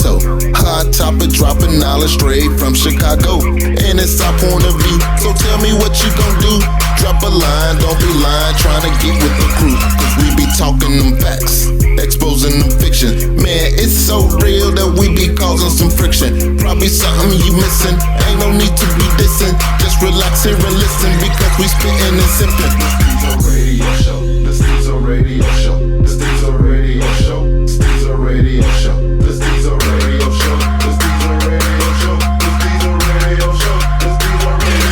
toe. Hot topic, dropping knowledge straight from Chicago. And it's our point of view, so tell me what you gon' do. Drop a line, don't be lying, trying to get with the crew. Cause we be talking them facts, exposing them fiction. Man, it's so real that we be causing some friction. Probably something you missing, ain't no need to be dissing. Just relax here and listen, because we spittin' and sippin'. The Stezo Radio Show, the Stezo Radio Show, the Stezo Radio Show, the Stezo Radio Show, the Stezo Radio Show, the Stezo Radio Show, the Stezo Radio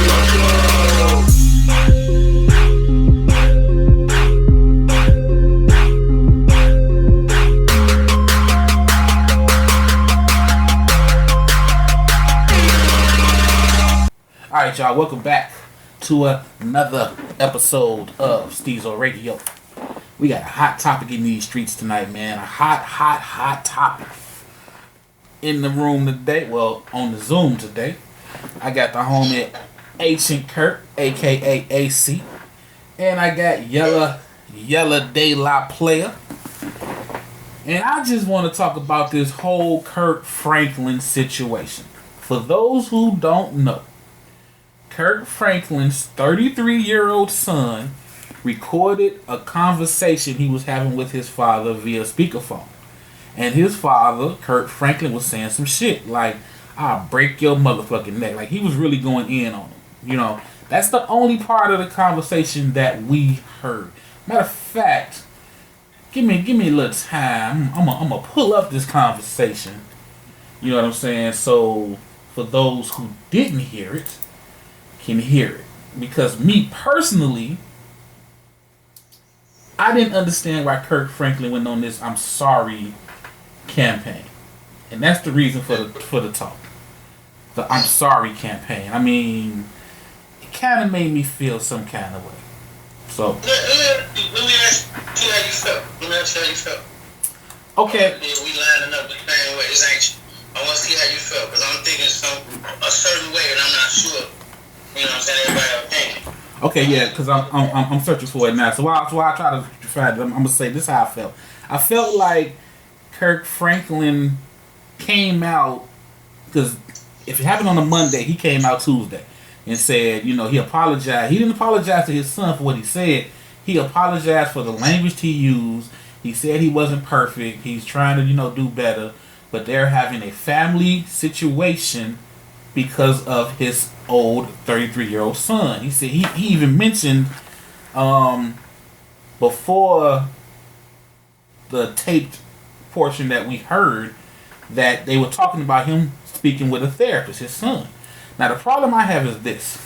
All right, y'all, welcome back to another episode of Stezo Radio. We got a hot topic in these streets tonight, man. A hot topic. In the room today, well, on the Zoom today, I got the homie Ancient Kirk, a.k.a. AC. And I got Yella De La Player. And I just want to talk about this whole Kirk Franklin situation. For those who don't know, Kirk Franklin's 33-year-old son recorded a conversation he was having with his father via speakerphone. And his father, Kirk Franklin, was saying some shit like, I'll break your motherfucking neck. Like, he was really going in on him. You know, that's the only part of the conversation that we heard. Matter of fact, give me a little time. I'm gonna pull up this conversation. You know what I'm saying? So, for those who didn't hear it, can hear it. Because me personally, I didn't understand why Kirk Franklin went on this "I'm sorry" campaign, and that's the reason for the talk. The "I'm sorry" campaign. I mean, it kind of made me feel some kind of way. So let me ask you how you felt. Okay. We lining up the same way. It's ancient. I want to see how you felt, because I'm thinking a certain way, and I'm not sure. You know what I'm saying? Everybody else thinking. Okay, yeah, because I'm searching for it now. So while I try to find it, I'm gonna say this is how I felt. I felt like Kirk Franklin came out, because if it happened on a Monday, he came out Tuesday and said, you know, he apologized. He didn't apologize to his son for what he said. He apologized for the language he used. He said he wasn't perfect. He's trying to, you know, do better. But they're having a family situation because of his old 33-year-old son. He said he even mentioned before the taped portion that we heard that they were talking about him speaking with a therapist, his son. Now the problem I have is this.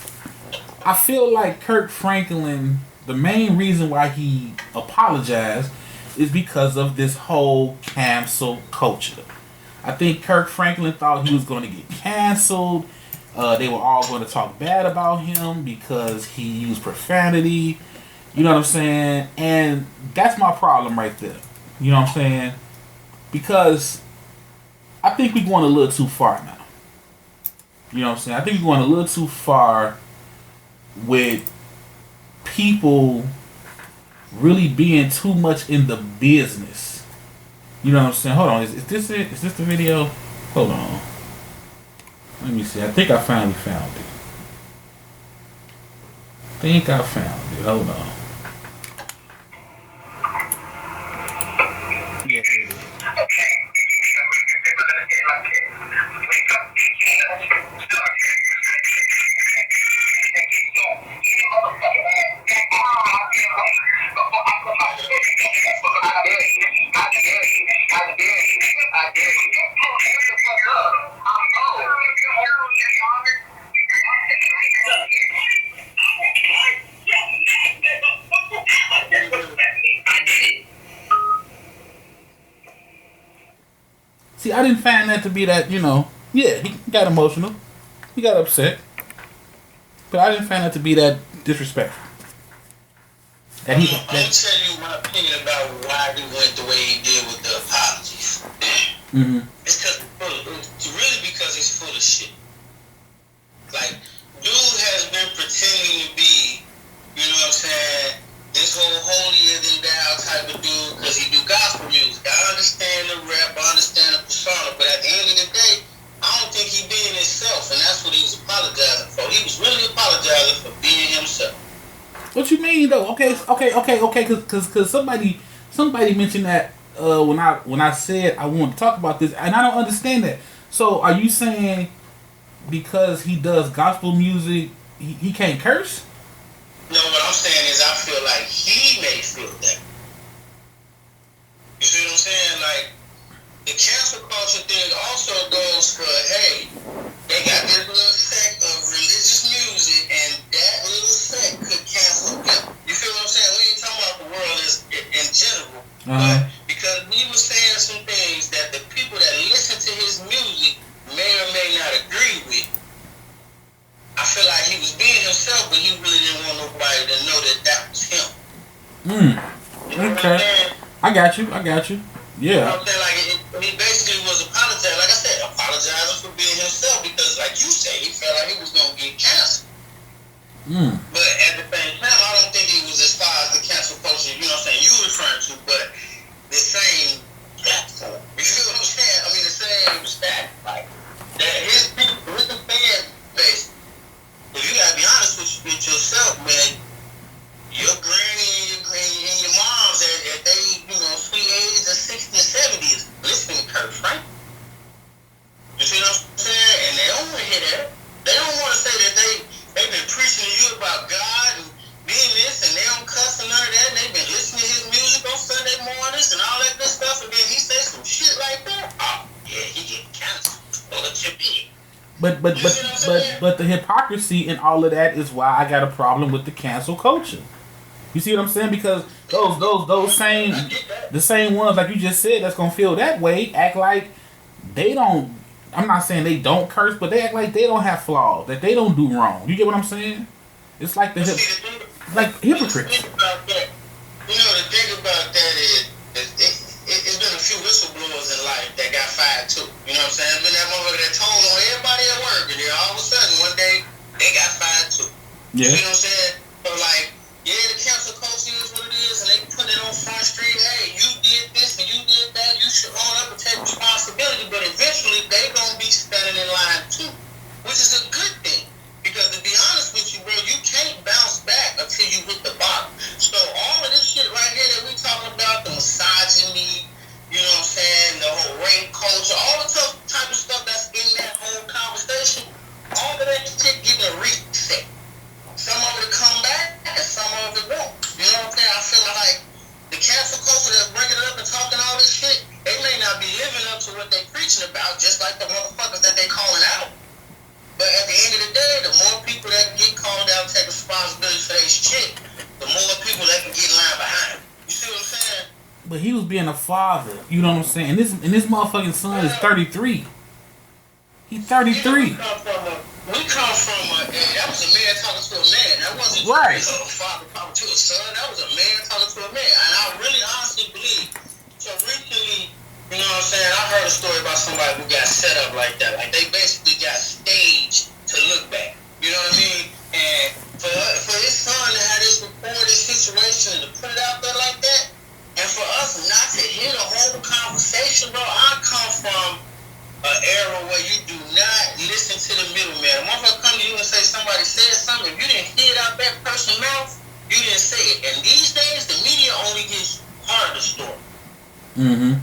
I feel like Kirk Franklin, the main reason why he apologized is because of this whole cancel culture. I think Kirk Franklin thought he was going to get canceled. They were all going to talk bad about him because he used profanity. You know what I'm saying? And that's my problem right there. You know what I'm saying? Because I think we're going a little too far now. You know what I'm saying? I think we're going a little too far with people really being too much in the business. You know what I'm saying? Hold on. Is this it? Is this the video? Hold on. Let me see. I think I finally found it. Hold on. Yeah, here it is. See, I didn't find that to be that, you know, yeah, he got emotional. He got upset. But I didn't find that to be that disrespectful. I'm going to tell you my opinion about why he went the way he did with the apologies. Mm-hmm. It's really because he's full of shit. Like, dude has been pretending to be, you know what I'm saying, this whole holier than thou type of dude because he do gospel music. I understand the rap, I understand the persona, but at the end mean though? Okay, because somebody mentioned that when I said I wanted to talk about this, and I don't understand that. So are you saying because he does gospel music, he can't curse? No, what I'm saying is I feel like he may feel that. You see what I'm saying? Like, the cancel culture thing also goes for, hey, they got this little sect of religious music, and that little sect could cancel him. You feel what I'm saying? We ain't talking about the world in general, but because he was saying some things that the people that listen to his music may or may not agree with. I feel like he was being himself, but he really didn't want nobody to know that was him. You know okay. I got you. Yeah. You know what I'm saying? Like, he basically was apologizing. Like I said, apologizing for being himself because, like you said, he felt like he was going to get canceled. But at the same time, I don't think he was as far as the cancel culture, you know what I'm saying, you referring to, but the same platform. You feel what I'm saying? I mean, the same stack. Like, that his people, with the fan base, if you gotta be honest with yourself, man, your granny and your moms at they, you know, sweet 80s and 60s and 70s listening to Kirk Franklins. You see what I'm saying? And they don't want to hear that. They don't want to say that they've been preaching to you about God and being this, and they don't cuss and none of that, and they've been listening to his music on Sunday mornings and all that good stuff, and then he say some shit like that. Oh, yeah, he get canceled. Oh, it's your big. But the hypocrisy in all of that is why I got a problem with the cancel culture. You see what I'm saying? Because those same ones like you just said that's gonna feel that way act like they don't. I'm not saying they don't curse, but they act like they don't have flaws, that they don't do wrong. You get what I'm saying? It's like hypocrites. You know, the thing about that is it's been a few whistleblowers in life that got fired too. You know what I'm saying? It's been that motherfucker that told on everybody at work, and then all of a sudden one day they got fired too. Yeah. You know what I'm saying? So like, yeah, the cancel culture is what it is, and they put it on Front Street. Hey, you did this and you did that. You should own up and take responsibility. But eventually they gonna be standing in line too, which is a good thing. Because to be honest with you, bro, you can't bounce back until you hit the bottom. So all of this shit right here that we talking about, the misogyny, you know what I'm saying, the whole rape culture, all the type of stuff that's in that whole conversation, all of that shit getting a reset. Some of it come back and some of it won't. You know what I'm saying? I feel like the cancel culture that's bringing it up and talking all this shit, they may not be living up to what they preaching about, just like the motherfuckers that they calling out. But at the end of the day, the more people that get called out and take responsibility for their shit, the more people that can get in line behind them. You see what I'm saying? But he was being a father. You know what I'm saying? And this motherfucking son is 33. He's 33. We come from that was a man talking to a man. That wasn't right. A father talking to a son. That was a man talking to a man. And I really honestly believe, so recently, you know what I'm saying, I heard a story about somebody who got set up like that. Like they basically got staged to look back. You know what I mean? And for his son to have this recorded situation and to put it out there like that, and for us not to hear the whole conversation, bro, I come from an era where you do not listen to the middleman. A motherfucker come to you and say somebody said something, if you didn't hear it out that person's mouth, you didn't say it. And these days, the media only gets part of the story. Mm-hmm.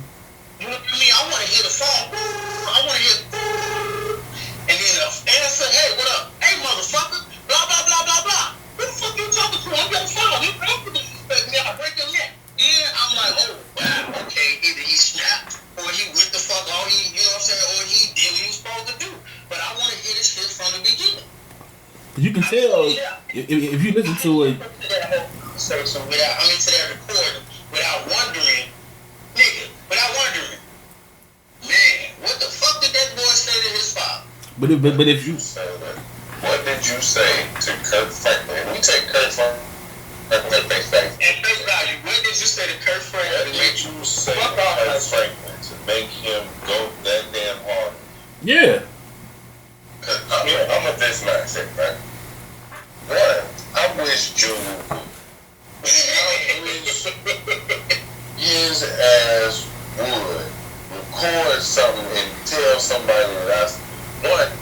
You know what I mean? I want to hear the phone. I want to hear, and then answer, hey, what up? Hey, motherfucker, blah, blah, blah, blah, blah. Who the fuck you talking to? I'm your phone. You don't disrespect me. I'll break your neck. Yeah, I'm like, oh, wow, okay. Either he snapped or he went the fuck on, you know what I'm saying, or he did what he was supposed to do. But I want to hear this shit from the beginning. You can tell if you listen to it. To that recording, without wondering, man, what the fuck did that boy say to his father? But if you say that, what did you say to Kirk Franklin? We take Kirk Franklin at face value. At face value, what did you say to Kirk Franklin? What did you say to Kirk Franklin to make him go that damn hard? Yeah. Cause I'm a this mindset, right? One, I wish Joe years as would record something and tell somebody that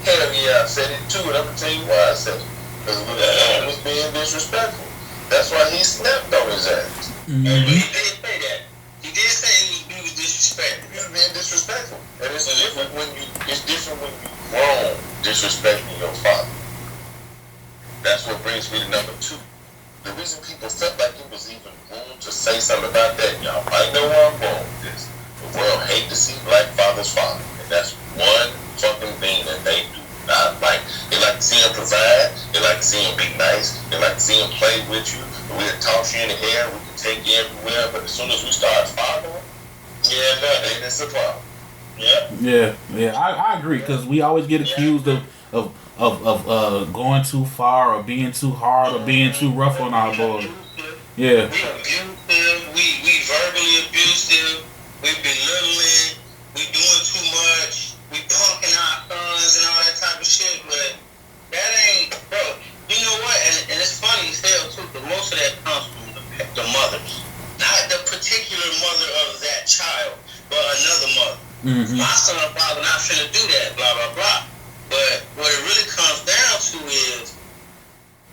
hell yeah, I said it too, and I'm gonna tell you why I said it. Because it was being disrespectful. That's why he snapped on his ass. And he did say that. He did say he was disrespectful. He was being disrespectful. And it's different when you grown disrespecting your father. That's what brings me to number 2. The reason people felt like it was even room to say something about that, y'all might know where I'm going with this. The world hate to see black fathers father. And that's one fucking thing that they do not like. They like to see him provide. They like to see him be nice. They like to see him play with you. We'll toss you in the air. We can take you everywhere. But as soon as we start following, then it's a problem. Yeah. I agree, because we always get accused of going too far or being too hard or being too rough on our boys. Yeah. We abuse them. We verbally abuse them. We belittling. We doing too much. We punking our sons and all that type of shit. But that ain't, bro. You know what? And it's funny as hell too, because most of that comes from the mothers, not the particular mother of that child, but another mother. Mm-hmm. My son and father not finna do that. Blah blah blah. But what it really comes down to is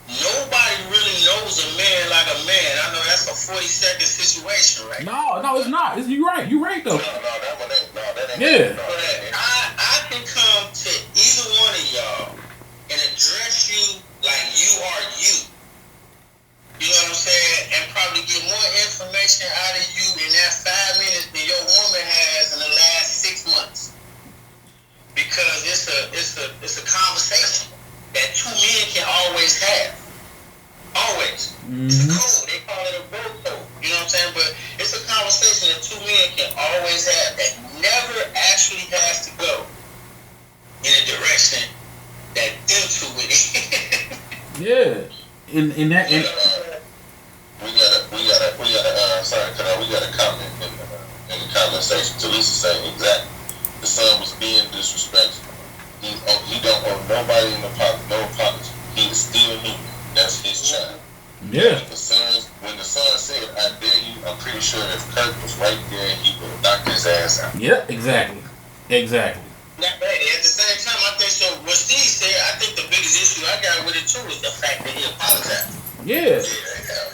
nobody really knows a man like a man. I know that's a 40-second situation, right? No, it's not. You right though. No, that one ain't. No, that ain't. Yeah. But I can come to either one of y'all and address you like you are you. You know what I'm saying? And probably get more information out of you in that 5 minutes than your woman has in the last 6 months. Because it's a conversation that 2 men can always have. Always. Mm-hmm. It's a code. They call it a bro code. You know what I'm saying? But it's a conversation that 2 men can always have that never actually has to go in a direction that them 2 would. Yeah. In that. We got a comment in the comment section. Talisa saying exactly. The son was being disrespectful. He don't owe nobody in the pocket, no apology. He is still human. That's his child. Yeah. When the son said, "I dare you," I'm pretty sure if Kirk was right there, he would have knocked his ass out. Yeah, exactly. At the same time, I think so. What Steve said, I think the biggest issue I got with it too is the fact that he apologized. Yeah. Hell yeah.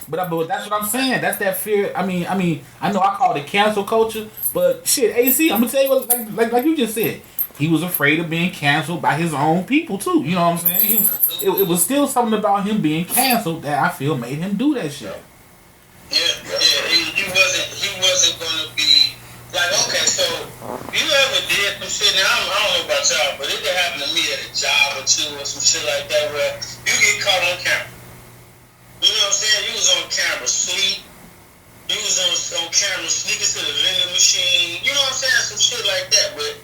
But that's what I'm saying. That's that fear. I mean, I know I call it cancel culture, but shit, AC, I'm gonna tell you what, like you just said, he was afraid of being canceled by his own people too. You know what I'm saying? It was still something about him being canceled that I feel made him do that shit. Yeah. He wasn't gonna be like, okay, so you ever did some shit? Now I don't know about y'all, but it did happen to me at a job or two or some shit like that where you get caught on camera. You know what I'm saying? You was on camera sleep. You was on camera sneaking to the vending machine. You know what I'm saying? Some shit like that. But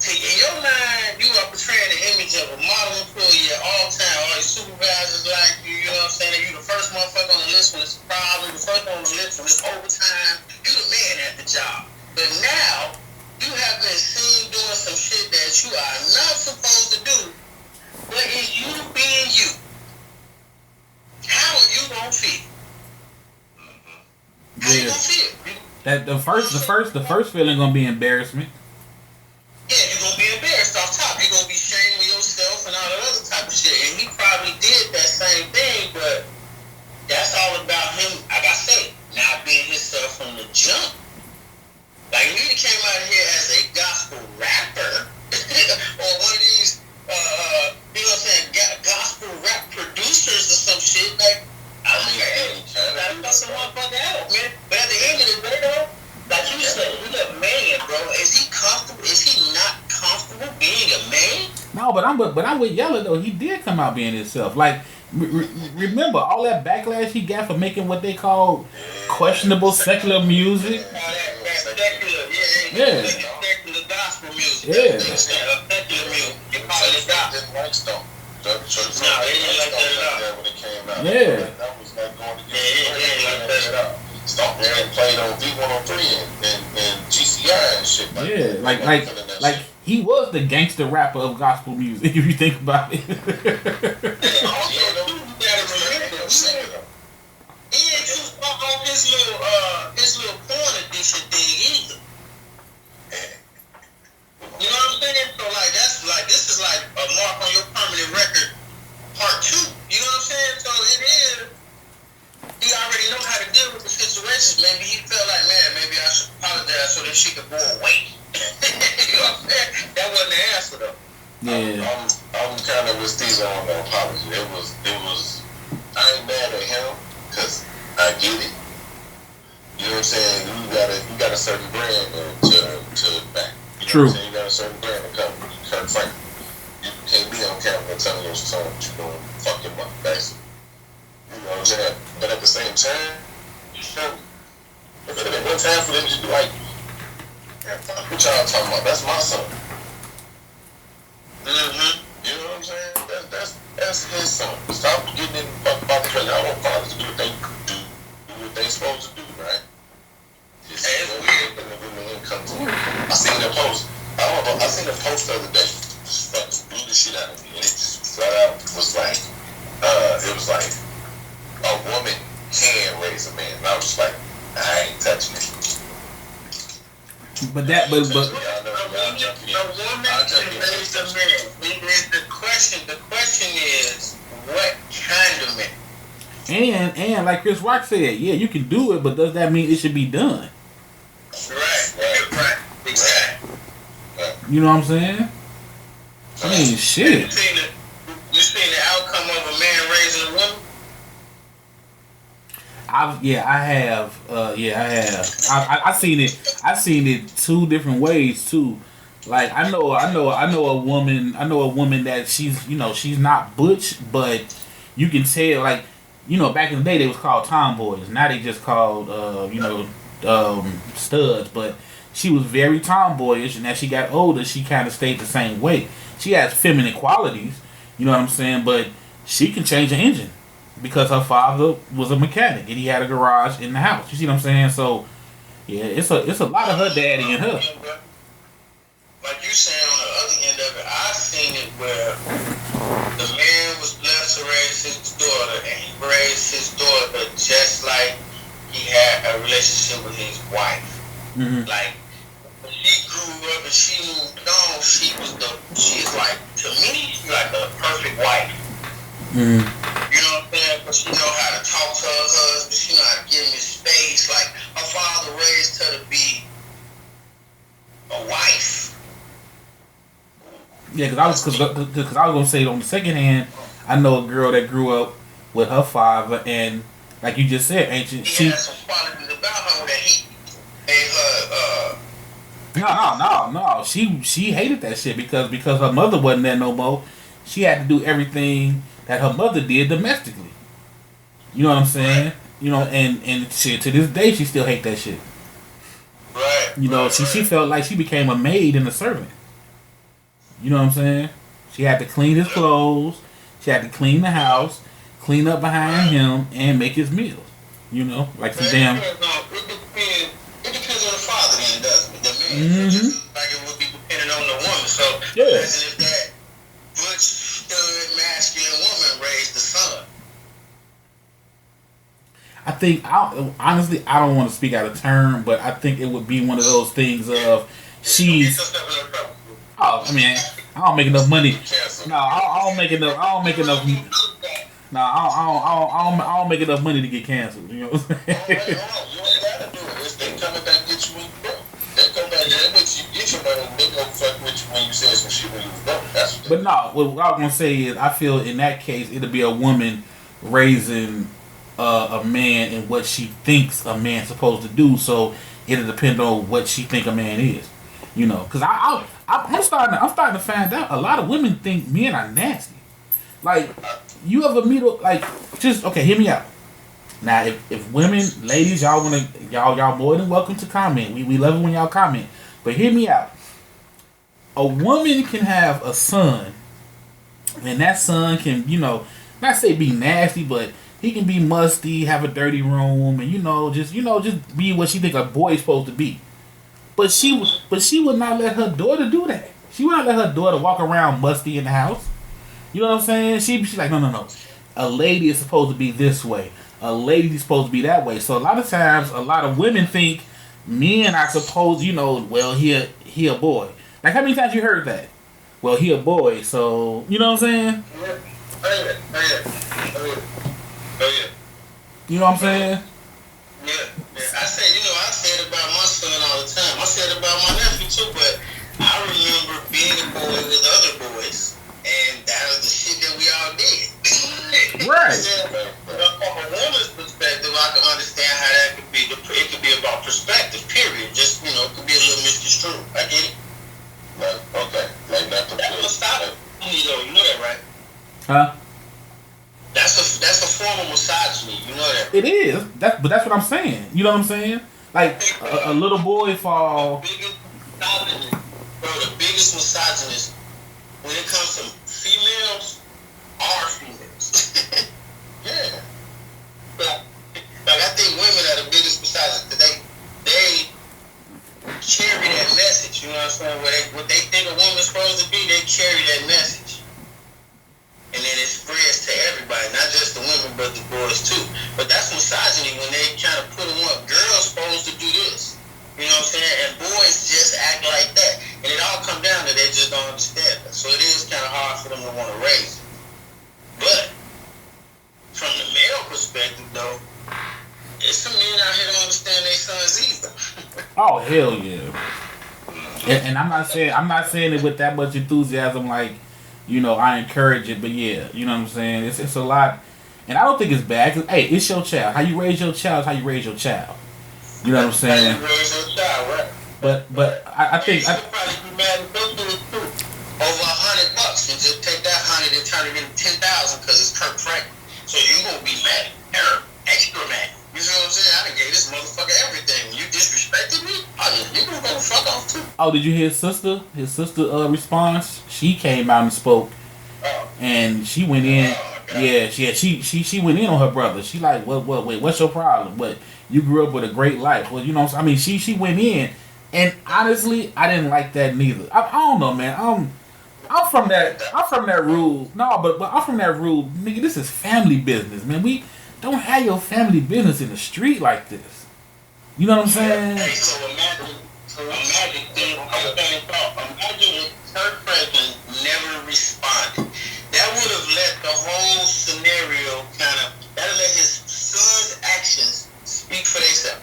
in your mind, you are portraying the image of a model employee at all time. All your supervisors like you. You know what I'm saying? You the first motherfucker on the list when it's a problem. The first one on the list when it's overtime. You the man at the job. But now, you have been seen doing some shit that you are not supposed to do. But it's you being you. How are you gonna feel? How you gonna feel? That the first feeling gonna be embarrassment. Yeah, you're gonna be embarrassed off top. You're gonna be shaming yourself and all that other type of shit. And he probably did that same thing, but that's all about him, like I say, not being himself from the jump. Like if he came out here as a gospel rapper or one of these you know what I'm saying, gospel rap producers or some shit, like, I mean, gotta cut some motherfucker out, man. But at the end of the day, though, like you said, he's a man, bro. Is he comfortable? Is he not comfortable being a man? No, but I'm with Yella though. He did come out being himself. Like, remember all that backlash he got for making what they call questionable secular music. Yeah. Secular gospel music. Yeah. Secular music. You call it gospel. No, they didn't like that at all. When it came out. Yeah. That was like going to get it. Stomp and played on V103 and GCI and shit. Like he was the gangster rapper of gospel music, if you think about it. He ain't too far on his little porn edition thing either. You know what I'm saying? So this is like a mark on your permanent record, part 2. You know what I'm saying? So with Stezo on the apology. It was. I ain't mad at him because I get it. You know what I'm saying? You got a certain brand to back. You know True. What I'm saying? You got a certain brand to come. Kirk Franklins. You can't be on camera telling your son what you're doing. Fuck him up, basically. You know what I'm saying? But at the same time, you show me. If it ain't one time for them to be like, man, fuck what y'all talking about. That's my son. Mm-hmm. You know what I'm saying? That's his son. Stop getting in the fuck about the trailer. I want fathers to do what they supposed to do, right? It's weird when the women come to me. I seen a post. I seen a post the other day. Just fucking blew the shit out of me, and it just flat out was like, it was like a woman can raise a man, and I was just like, I ain't touching it. But a woman can raise a man. The question is, what kind of man? And like Chris Rock said, yeah, you can do it, but does that mean it should be done? Right. Exactly. You know what I'm saying? I mean, shit. You seen the outcome of a man raising a woman? I have. I've seen it two different ways too. Like I know a woman that she's not butch, but you can tell, like, back in the day they was called tomboys. Now they just called studs, but she was very tomboyish, and as she got older she kind of stayed the same way. She has feminine qualities, you know what I'm saying, but she can change an engine because her father was a mechanic and he had a garage in the house. You see what I'm saying? So yeah, it's a lot of her daddy in her. Like you saying, on the other end of it, I've seen it where the man was blessed to raise his daughter, and he raised his daughter just like he had a relationship with his wife. Mm-hmm. Like, when she grew up and she moved on, she's like, to me, she's like the perfect wife. Mm-hmm. You know what I'm saying? But she know how to talk to her husband. She know how to give him his space. Like, her father raised her to be a wife. Yeah, because I was gonna say, on the second hand, I know a girl that grew up with her father, and like you just said, she had some qualities about her that he made her. No. She hated that shit because her mother wasn't there no more. She had to do everything that her mother did domestically. You know what I'm saying? And shit, to this day she still hate that shit. Right. She felt like she became a maid and a servant. You know what I'm saying? She had to clean his clothes. She had to clean the house, clean up behind him, and make his meals. Like some damn. It depends on the father, then, doesn't it? The man, Mm-hmm. like it would be depending on the woman. So Yeah. imagine if that butch, stud, masculine woman raised the son. I think, honestly, I don't want to speak out of turn, but I think it would be one of those things of she's. Oh, I mean, I don't make enough money. No, I don't make enough. I don't make enough. No, I don't make enough money to get canceled. You know what I'm saying? You ain't gotta do it. They coming back and get you when you broke. They come back and once you get your money, they gonna fuck with you when you said some shit when you was broke. That's what. But no, what I was gonna say is, I feel in that case it'll be a woman raising a man and what she thinks a man's supposed to do. So it'll depend on what she think a man is. Because I'm starting to find out a lot of women think men are nasty. Like, you ever meet hear me out. Now, if women, ladies, y'all more than welcome to comment. We love it when y'all comment. But hear me out. A woman can have a son, and that son can, not say be nasty, but he can be musty, have a dirty room, and just be what she think a boy is supposed to be. But she would not let her daughter do that. She would not let her daughter walk around musty in the house. You know what I'm saying? She's like, no. A lady is supposed to be this way. A lady is supposed to be that way. So a lot of times, a lot of women think men are supposed, well, he a boy. Like, how many times you heard that? Well, he a boy, so, you know what I'm saying? Oh yeah. You know what I'm saying? Yeah. I say it about my son all the time. I say it about my nephew too, but I remember being a boy with other boys, and that was the shit Huh? That's a form of misogyny. You know that? It is. But that's what I'm saying. You know what I'm saying? Like a little boy fall. The biggest misogynist when it comes to females are females. Yeah. Like I think women are the biggest misogynists because they carry that message. You know what I'm saying? What they think a woman's supposed to be, they carry that message. And then it spreads to everybody, not just the women, but the boys too. But that's misogyny when they kind of put them up. Girls supposed to do this. You know what I'm saying? And boys just act like that. And it all comes down to they just don't understand that. So it is kind of hard for them to want to raise it. But from the male perspective, though, it's some men out here don't understand their sons either. Oh hell yeah! And I'm not saying it with that much enthusiasm. Like, you know, I encourage it, but yeah, you know what I'm saying. It's a lot, and I don't think it's bad. Cause hey, it's your child. How you raise your child is how you raise your child. You know what I'm saying? How you raise your child, right? But I think you probably be mad at those things too. Over $100 and just take that 100 and turn it into 10,000 because it's Kirk Franklins. So you gonna be mad, extra mad. You see what I'm saying? I done gave this motherfucker everything. You disrespected me? Oh, you gonna go the fuck off too. Oh, did you hear his sister? His sister response? She came out and spoke, and she went in. She went in on her brother. She like, wait, what's your problem? But you grew up with a great life. Well, you know, I mean, she went in, and honestly, I didn't like that neither. I don't know, man. I'm from that rule. No, but I'm from that rule, nigga. This is family business, man. We don't have your family business in the street like this. You know what I'm saying? Hey, so imagine if Kirk Franklin never responded. That would have let the whole scenario that'll let his son's actions speak for themselves.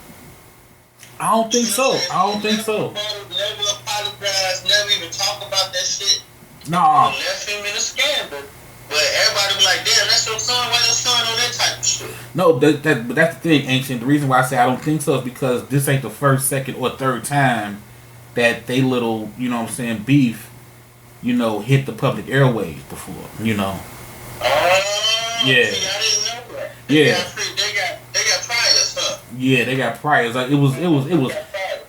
I don't think so. Never apologize, never even talk about that shit. Nah. Left him in a scandal. But everybody be like, damn, that's your son. Why your son on that type of shit? No, but that's the thing, Ancient. The reason why I say I don't think so is because this ain't the first, second, or third time that they little, you know what I'm saying, beef, you know, hit the public airwaves before, you know. Yeah. See, I didn't know that. They got priors, huh? Yeah, they got priors. Like it was.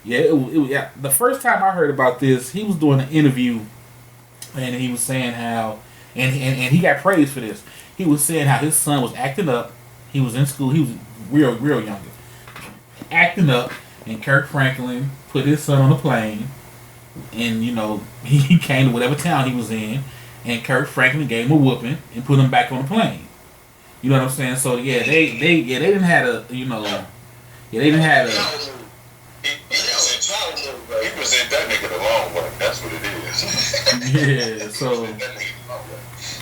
Yeah. The first time I heard about this, he was doing an interview, and he was saying how. And he got praised for this. He was saying how his son was acting up. He was in school. He was real younger. Acting up. And Kirk Franklin put his son on a plane. And, you know, he came to whatever town he was in. And Kirk Franklin gave him a whooping and put him back on the plane. You know what I'm saying? So, yeah, they didn't have a, you know. Yeah, they didn't have a. He present that nigga the long way. That's what it is. Yeah, so.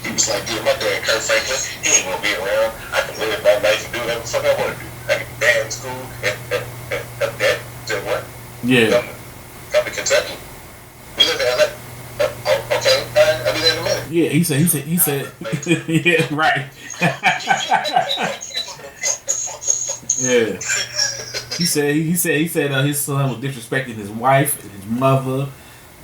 He was like, yeah, my dad, Kirk Franklin, he ain't gonna be around. I can live my life and do whatever the fuck I want to do. I can be bad in school and that. Said what? Yeah. Come to Kentucky. We live in LA. Okay, I'll be there in a minute. Yeah, he said, yeah, right. Yeah. He said his son was disrespecting his wife, his mother,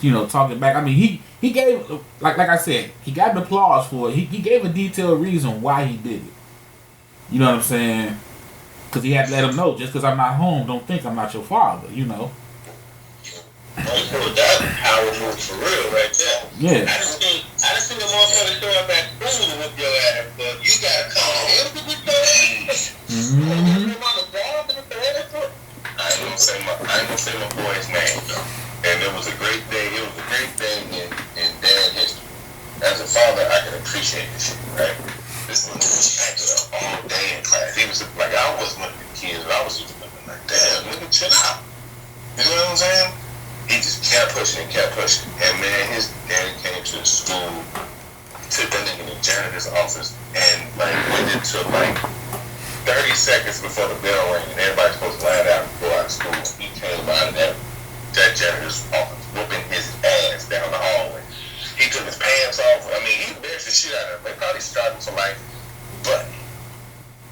you know, talking back. I mean, he gave, like I said, he got the applause for it. He gave a detailed reason why he did it. You know what I'm saying? Because he had to let him know, just because I'm not home, don't think I'm not your father, you know. That's a power move for real right there. Yeah. I just seen the motherfucker show up at school and whip your ass, but you gotta come to him to get your ass. I ain't gonna say my boy's name though. And it was a great day. It was a great day in dad history. As a father, I can appreciate this shit, right? This one was acted up all day in class. He was like, I was one of the kids, but I was just looking like, damn, nigga, chill out. You know what I'm saying? He just kept pushing. And man, his daddy came to the school, took that nigga in the janitor's office, and like went into like 30 seconds before the bell rang, and everybody's supposed to line out and go out of school. He came out of that janitor's office, whooping his ass down the hallway. He took his pants off. I mean, he embarrassed the shit out of him. They probably started for life, but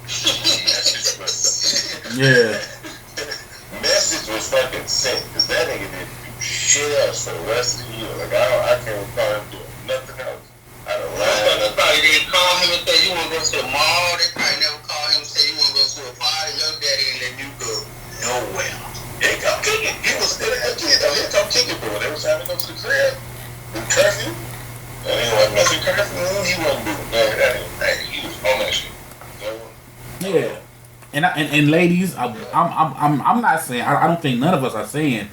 that shit was Yeah. message was fucking sent, because that nigga didn't shit else for the rest of the year. Like I can't recall him doing nothing else. I don't lie. probably didn't call him and say you want to go to the mall. They probably never called him and say you want to go to a party. Your daddy didn't let you go nowhere. He come kicking. He was still a kid though. He come kicking, but when they was having to go to the crib, the curfew, and he wasn't missing curfew. He wasn't doing that. He was on that shit. Yeah. And ladies, I'm not saying, I don't think none of us are saying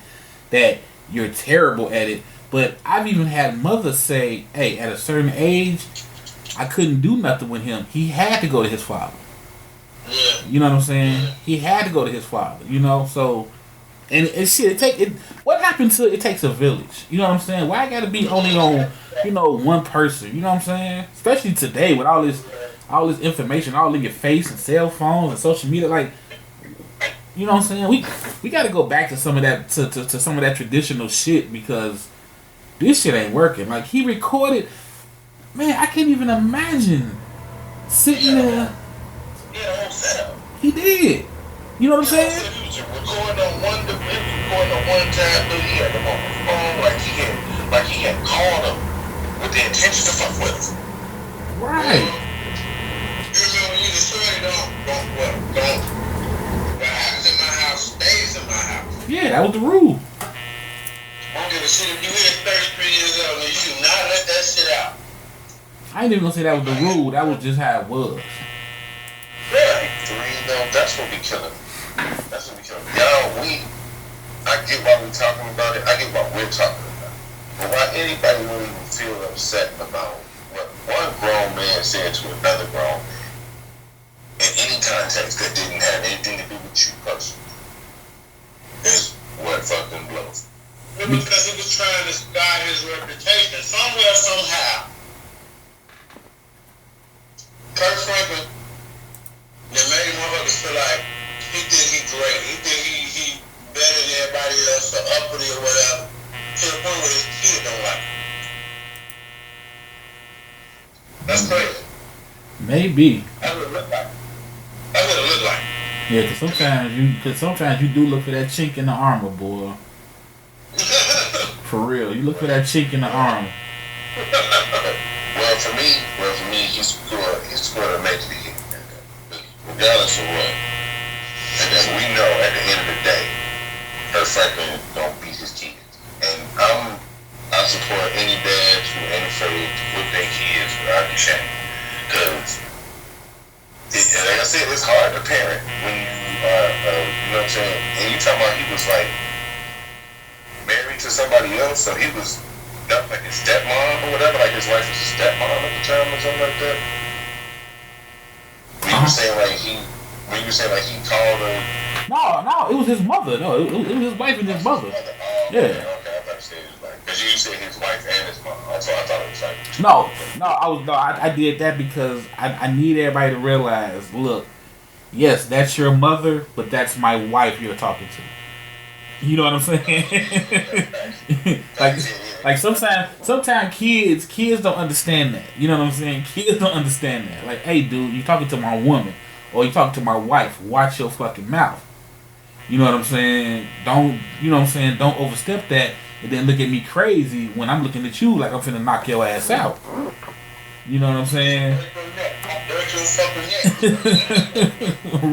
that you're terrible at it, but I've even had mothers say, hey, at a certain age, I couldn't do nothing with him. He had to go to his father. Yeah. You know what I'm saying? He had to go to his father, you know, so, and shit, what happened to it takes a village, you know what I'm saying? Why I gotta be only on, you know, one person, you know what I'm saying? Especially today with all this information all in your face and cell phones and social media, like, you know what I'm saying? We got to go back to some of that to some of that traditional shit, because this shit ain't working. Like, he recorded, man, I can't even imagine sitting there. Yeah, the whole setup. He did. You know what I'm saying? He was recording on one time, but he had them on the phone like he had called him with the intention to fuck with us. Right. You remember you just said don't. What happens in my house stays in my house. Yeah, that was the rule. I don't give a shit if you hit 33 years old and you do not let that shit out. I ain't even gonna say that was the rule. That was just how it was. Yeah, that's what we killing. That's what we killing. I get why we talking about it. I get why we're talking about it. But why anybody would even feel upset about what one grown man said to another grown man in any context that didn't have anything to do with you personally is what fucking blows. It was because he was trying to guard his reputation. Somewhere, somehow, Kirk Franklin, that made motherfuckers feel like he think he great. He think he better than everybody else or uppity or whatever, to the point where his kid don't like him. That's crazy. Maybe. That's what it look like. That's what it look like. Yeah, cause sometimes you do look for that chink in the armor, boy. For real, you look for that chink in the armor. Well, for me, he's scored a major hit, regardless of what. And then we know at the end of the day, Kirk Franklin don't beat his kids. And I support any dads who ain't afraid to whip their kids without the shame. Because, like I said, it's hard to parent when you are, you know what I'm saying? And you talking about he was like married to somebody else, so he was not like his stepmom or whatever, like his wife was his stepmom at the time or something like that. When you were saying like he called her. No, it was his mother. No, it was his wife and his mother. Yeah. Okay, I thought you said his wife. Because you said his wife and his mom. So I thought it was like. I did that because I need everybody to realize, look, yes, that's your mother, but that's my wife you're talking to. You know what I'm saying? like sometimes kids don't understand that. You know what I'm saying? Kids don't understand that. Like, hey, dude, you talking to my woman or you talking to my wife? Watch your fucking mouth. You know what I'm saying? Don't overstep that and then look at me crazy when I'm looking at you like I'm finna knock your ass out. You know what I'm saying?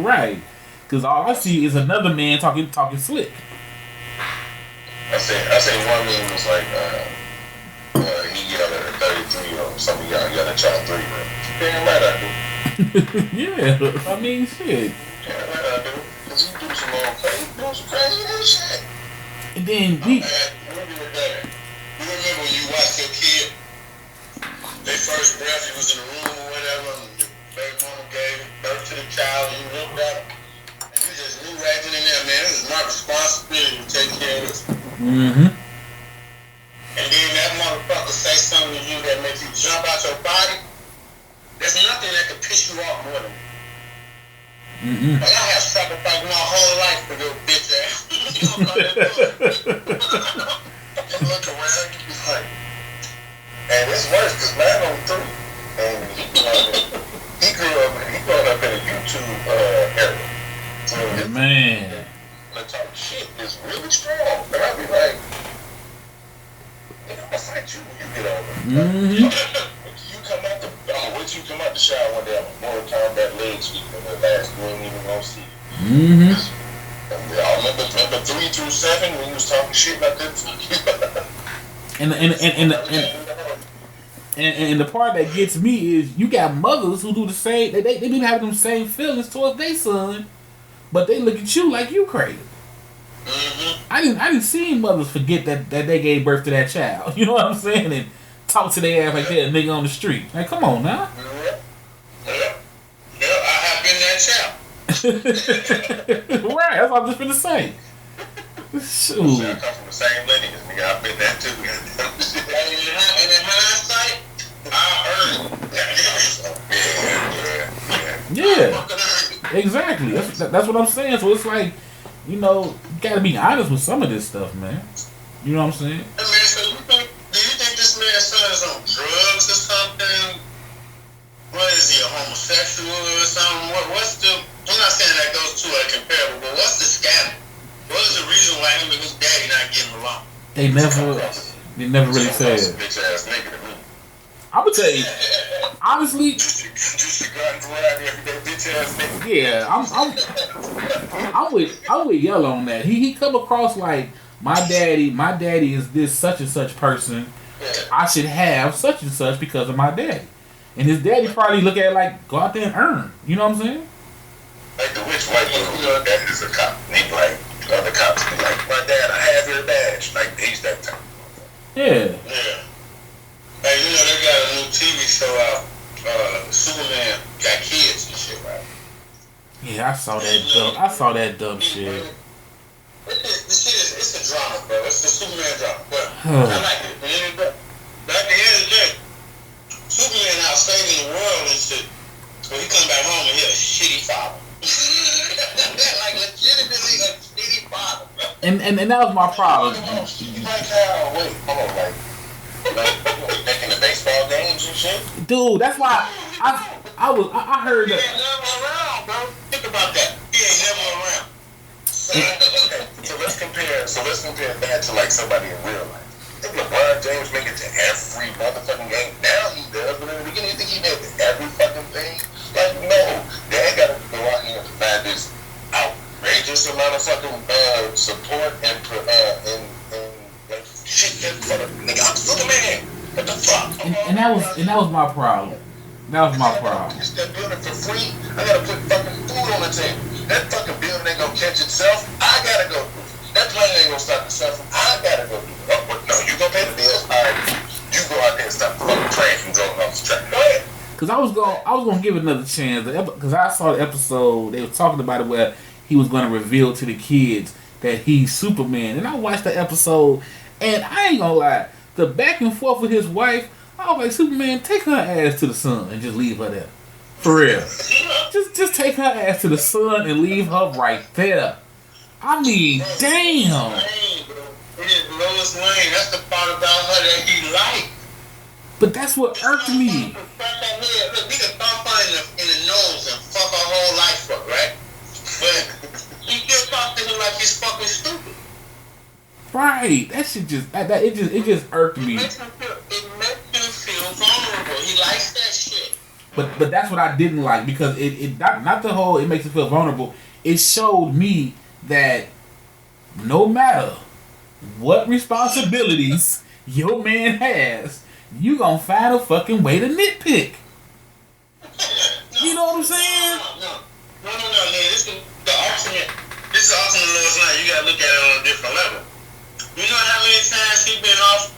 Right. Because all I see is another man talking slick. I say one man was like, he yelled at a 33 or some of y'all yelled at y'all 3, man. Damn right I do. Yeah, I mean, shit. Damn right I do. Because you do some crazy shit. And then you remember when you watched your kid, their first breath, you was in the room or whatever, and your baby mama gave birth to the child, and you looked at him, and you just knew right then and there, man, this is my responsibility to take care of this. Mm-hmm. And then that motherfucker say something to you that makes you jump out your body. There's nothing that can piss you off more than that. Mm-hmm. Like, I have sacrificed my whole life for your bitch ass. You don't know that. You look around, you be like, and it's worse because man on 3, and he grew up in a YouTube area. So man. The talk shit is really strong. And I be like, I'm gonna fight you when you get over. Mm-hmm. You come out the as you come out the shower one day, I'm a Mortal Kombat leg sweep in the last. You ain't even gonna see it. Mm-hmm. I remember 3 through 7 when you was talking shit like that. And the part that gets me is you got mothers who do the same. They be having them same feelings towards their son, but they look at you like you crazy. Mm-hmm. I didn't see mothers forget that they gave birth to that child. You know what I'm saying? And talk to their ass like they're a nigga on the street. Like, come on now. Yeah, I have been that child. Right, that's what I'm just finna say. Shoot. I come from the same lineage, nigga. I've been that too. And in hindsight, I earned it. Yeah, exactly. That's what I'm saying. So it's like, you know, you gotta be honest with some of this stuff, man. You know what I'm saying? Hey, man, so do you think this man's son is on drugs or something? What is he, a homosexual or something? What's the... I'm not saying that those two are comparable, but what's the scandal? What is the reason why him and his daddy not getting along? They never really said it. Bitch ass nigga to me. I'm gonna tell you, honestly. Just got around every day, bitch ass nigga. Yeah, I'm with Yellow on that. He come across like my daddy is this such and such person. I should have such and such because of my daddy. And his daddy probably look at it like, go out there and earn. You know what I'm saying? Like the rich white dude that is a cop. And he like, other cops be like, my dad, I have your badge. Like, he's that type. Yeah. Yeah. Hey, you know, they got a new TV show out. Superman got kids and shit, right? Yeah, I saw that dumb shit. It's a drama, bro. It's a Superman drama. But I like it. But at the end of the day, Superman out saving the world and shit. When he come back home and he a shitty father. Like legitimately a shitty father, bro. And that was my problem. Like how? Wait, hold on, like making the baseball games and shit. Dude, that's why I heard He that. ain't never around, bro. Think about that. He ain't never around. Okay, so let's compare that to like somebody in real life. Think LeBron James make it to every motherfucking game. Now he does, but in the beginning, you think he made it to every fucking thing? Like, no. Dad gotta go out here and provide this outrageous amount of fucking support and like shit for the nigga. I'm Superman. What the fuck? And that was my problem. That was my problem. It's that building for free. I gotta put fucking food on the table. That fucking building ain't gonna catch itself. I gotta go through. That plane ain't gonna stop itself. I gotta go through. Oh, no, you gonna pay the bills? All right. You go out there and stop the fucking train from going off the track. Go ahead. Cause I was gonna give it another chance. Cause I saw the episode. They were talking about it where he was gonna reveal to the kids that he's Superman. And I watched the episode, and I ain't gonna lie, the back and forth with his wife. I was like, Superman, take her ass to the sun and just leave her there. For real. Just take her ass to the sun and leave her right there. I mean, damn. Lois Lane, that's the part about her that he liked. But that's what irked me. Look, we can thump her in the nose and fuck her whole life up, right? But he still talk to him like he's fucking stupid. Right. That shit it just irked me. It makes him feel vulnerable. He likes that shit. But that's what I didn't like, because it not the whole it makes him feel vulnerable. It showed me that no matter what responsibilities your man has, you gonna find a fucking way to nitpick. You know what I'm saying? No, man. This is the ultimate Lois Lane. You gotta look at it on a different level. You know how many times he been off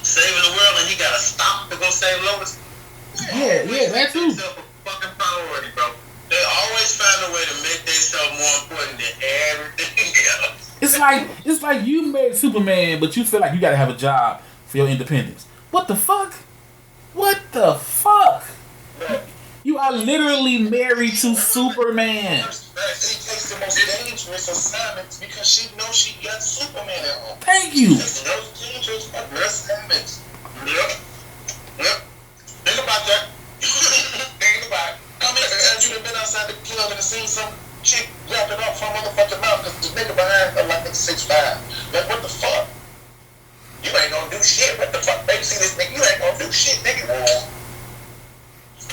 saving the world and he gotta stop to go save Lois? Yeah, that too. It's a fucking priority, bro. They always find a way to make themselves more important than everything else. It's like you made Superman, but you feel like you gotta have a job for your independence. What the fuck? What the fuck? You are literally married to Superman. She takes the most dangerous assignments because she knows she got Superman at home. Thank you. She knows dangerous assignments. Yep. Think about that. Think about it. I mean, have you been outside the club and seen some chick wrapping up from motherfucking mouth because the nigga behind her like 6'5"? Like, what the fuck? You ain't gonna do shit. What the fuck? Baby, see this nigga? You ain't gonna do shit, nigga.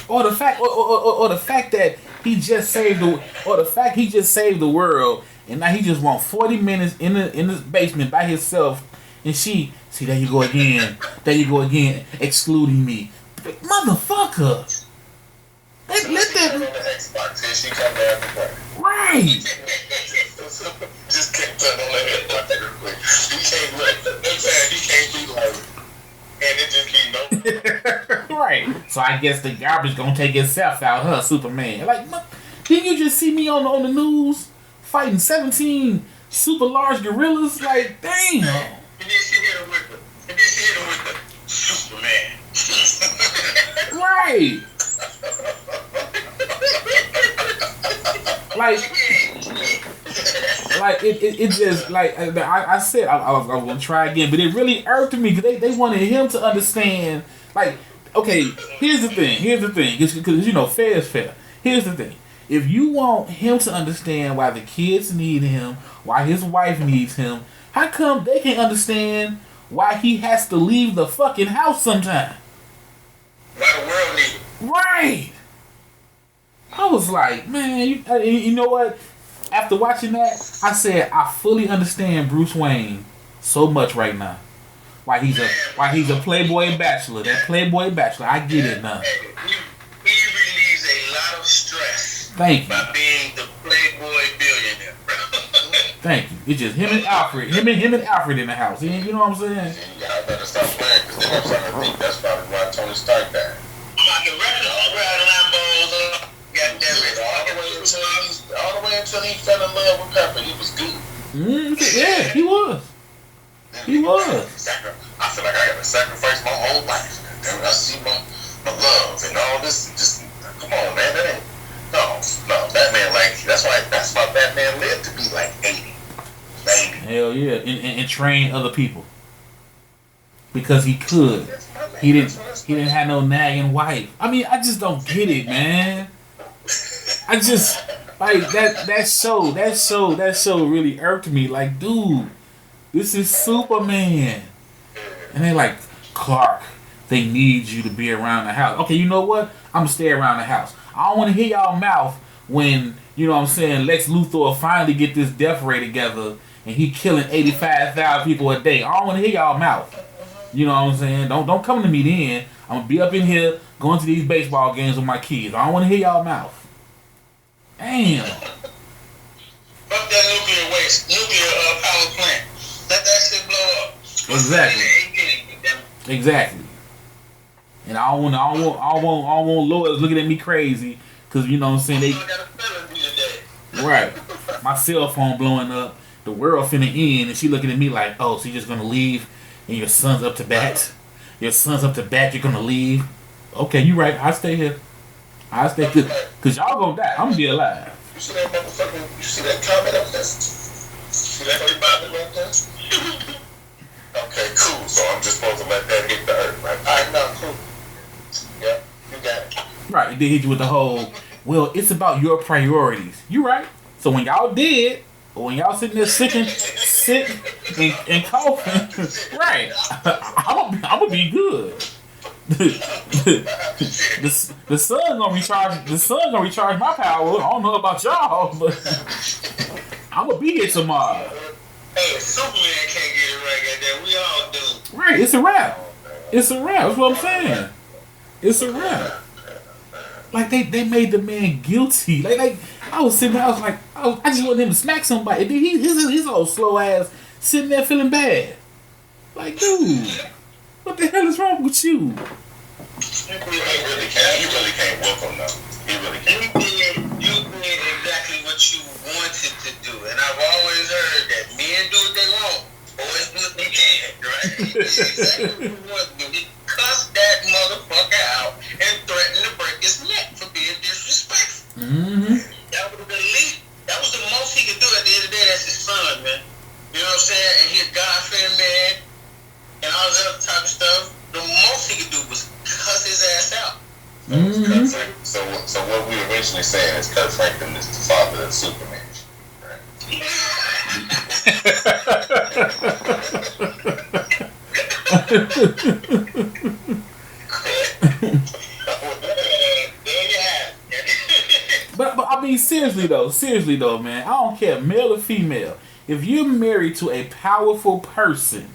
or the fact, or the fact that he just saved the world, and now he just want 40 minutes in the basement by himself, and see, there you go again, excluding me, motherfucker. Let that on the Xbox, here she come down the way. right. Just can't turn on the Xbox real quick. He can't be like, and it just keep no. Right. So I guess the garbage gonna take itself out, huh, Superman? Like, didn't you just see me on the news fighting 17 super large gorillas? Like, damn. And then she hit him with the Superman. Right. Like it just, like I said, I was gonna try again, but it really irked me because they wanted him to understand. Like, okay, here's the thing, because fair is fair. Here's the thing: if you want him to understand why the kids need him, why his wife needs him, how come they can't understand why he has to leave the fucking house sometime? Why the world need him? Right. I was like, man, you know what? After watching that, I said I fully understand Bruce Wayne so much right now. Why he's a playboy bachelor. That playboy bachelor, I get it now. He relieves a lot of stress. Thank you. By being the playboy billionaire, bro. Thank you. It's just him and Alfred. Him and Alfred in the house. You know what I'm saying? I better stop playing because then I'm starting to think that's probably why Tony Stark died. Like the rest of the Lambos, All the way until he fell in love with Pepper, he was good. Yeah, he was. He was. I feel like I got to sacrifice my whole life. Then I see my love and all this. Just come on, man. That ain't no. Batman, like that's why Batman lived to be like 80, 90. Hell yeah, and train other people because he could. He didn't have no nagging wife. I mean, I just don't get it, man. I just like that show really irked me. Like, dude, this is Superman. And they like, Clark, they need you to be around the house. Okay, you know what? I'm gonna stay around the house. I don't wanna hear y'all mouth when, you know what I'm saying, Lex Luthor finally get this death ray together and he killing 85,000 people a day. I don't wanna hear y'all mouth. You know what I'm saying? Don't come to me then. I'm gonna be up in here going to these baseball games with my kids. I don't wanna hear y'all mouth. Damn. Fuck that nuclear power plant. Let that shit blow up. Exactly. And I don't want lawyers looking at me crazy because, you know what I'm saying, right. My cell phone blowing up, the world finna end, and she looking at me like, oh, so you're just gonna leave and your son's up to bat? You're gonna leave? Okay, you right, I'll stay here. Cause y'all gonna die. I'm gonna be alive. You see that motherfucking? You see that comment up there? See that comment right there? Okay, cool. So I'm just supposed to let that hit the earth, right? Alright, no, cool. Yeah, you got it. Right, they hit you with the whole, well, it's about your priorities. You right. So when y'all dead, or when y'all sitting there sick and coughing, right, I'm gonna be good. the sun gonna recharge my power. I don't know about y'all, but I'm gonna be here tomorrow. Hey, Superman can't get it right, goddamn. We all do. Right, it's a wrap. That's what I'm saying. It's a wrap. Like they made the man guilty. Like I was sitting there, I was like, I just wanted him to smack somebody. And then his old slow ass sitting there feeling bad. Like, dude, what the hell is wrong with you? He really can't whoop him though. He really can't. You did exactly what you wanted to do, and I've always heard that men do what they want, boys do what they can, right? Exactly what you want to do. He cussed that motherfucker out and threatened to break his neck for being disrespectful. Mm-hmm. That was the least. That was the most he could do. At the end of the day, that's his son, man. You know what I'm saying? And he's a God-fearing man and all that other type of stuff. The most he could do was cuss his ass out. Mm-hmm. So what we originally saying is Kirk Franklins is the father of Superman. Right? mean, seriously though, man. I don't care, male or female. If you're married to a powerful person,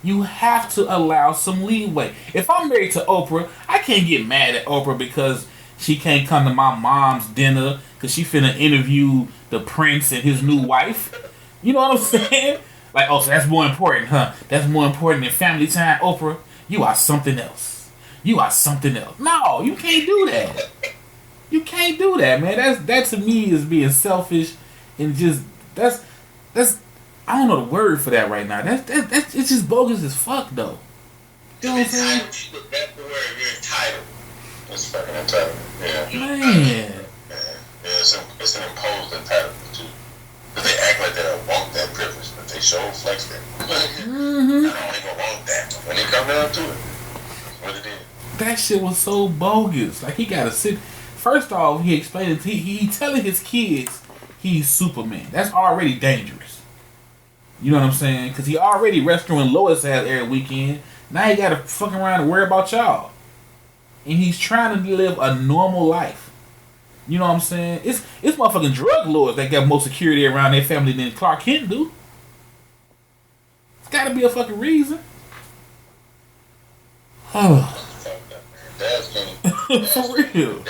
you have to allow some leeway. If I'm married to Oprah, I can't get mad at Oprah because she can't come to my mom's dinner because she finna interview the prince and his new wife. You know what I'm saying? Like, oh, so that's more important, huh? That's more important than family time, Oprah. You are something else. You are something else. No, you can't do that. You can't do that, man. That to me is being selfish and just that's I don't know the word for that right now. That's it's just bogus as fuck though. You know what I'm saying? That's the word. You're entitled. It's fucking entitlement. Yeah. Man. Yeah, it's an imposed entitlement too. But they act like they don't want that privilege, but they show flex that. I don't even want that. When they come down to it, that's what it is. That shit was so bogus. Like, he gotta sit. First off, he explained it. He telling his kids he's Superman. That's already dangerous. You know what I'm saying? Because he already rescuing Lois ass every weekend. Now he gotta fuck around and worry about y'all. And he's trying to live a normal life. You know what I'm saying? It's motherfucking drug lords that got more security around their family than Clark Kent do. It's gotta be a fucking reason. Oh. For real.